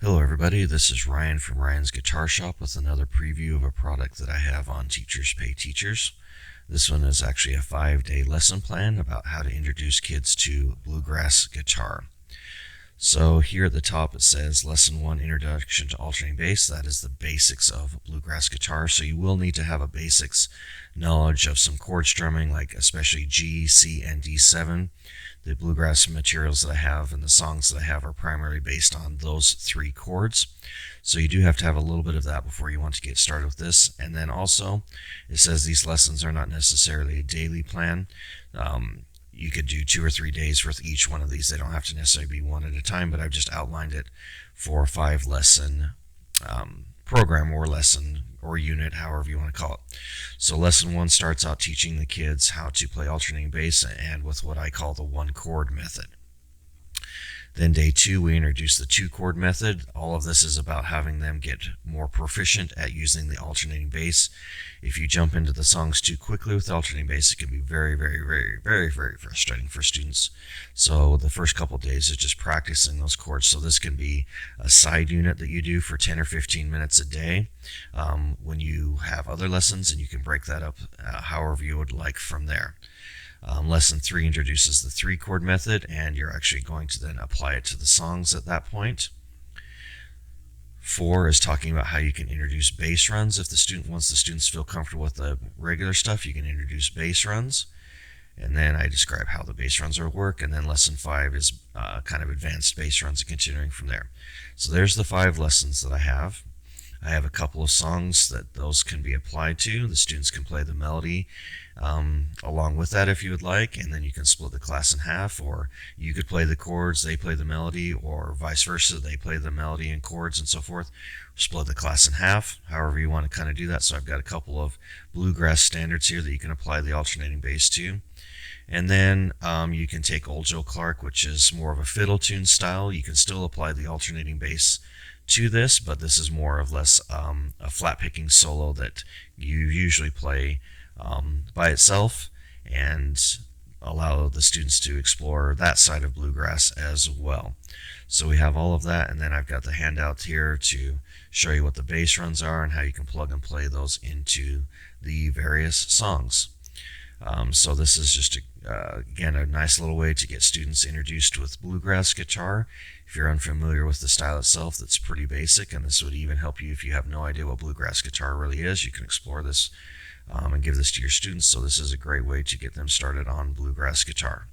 Hello everybody, this is Ryan from Ryan's Guitar Shop with another preview of a product that I have on Teachers Pay Teachers. This one is actually a 5-day lesson plan about how to introduce kids to bluegrass guitar. So here at the top it says Lesson 1, Introduction to Alternating Bass. That is the basics of bluegrass guitar. So you will need to have a basics knowledge of some chord strumming, like especially G, C, and D7. The bluegrass materials that I have and the songs that I have are primarily based on those 3 chords. So you do have to have a little bit of that before you want to get started with this. And then also it says these lessons are not necessarily a daily plan. You could do 2 or 3 days worth each one of these. They don't have to necessarily be one at a time, but I've just outlined it for a 5-lesson program or lesson or unit, however you want to call it. So lesson 1 starts out teaching the kids how to play alternating bass and with what I call the 1-chord method. Then day 2, we introduce the 2-chord method. All of this is about having them get more proficient at using the alternating bass. If you jump into the songs too quickly with the alternating bass, it can be very frustrating for students. So the first couple of days is just practicing those chords. So this can be a side unit that you do for 10 or 15 minutes a day when you have other lessons, and you can break that up however you would like from there. Lesson 3 introduces the 3-chord method, and you're actually going to then apply it to the songs at that point. 4 is talking about how you can introduce bass runs. Once the students feel comfortable with the regular stuff, you can introduce bass runs. And then I describe how the bass runs will work. And then lesson 5 is kind of advanced bass runs and continuing from there. So there's the 5 lessons that I have. I have a couple of songs that those can be applied to. The students can play the melody along with that if you would like, and then you can split the class in half, or you could play the chords, they play the melody, or vice versa, they play the melody and chords and so forth. Split the class in half, however you want to kind of do that. So I've got a couple of Bluegrass Standards here that you can apply the alternating bass to. And then you can take Old Joe Clark, which is more of a fiddle tune style. You can still apply the alternating bass to this, but this is more or less a flat picking solo that you usually play by itself, and allow the students to explore that side of bluegrass as well. So we have all of that, and then I've got the handout here to show you what the bass runs are and how you can plug and play those into the various songs. So this is just, again, a nice little way to get students introduced with bluegrass guitar. If you're unfamiliar with the style itself, that's pretty basic, and this would even help you if you have no idea what bluegrass guitar really is. You can explore this and give this to your students. So this is a great way to get them started on bluegrass guitar.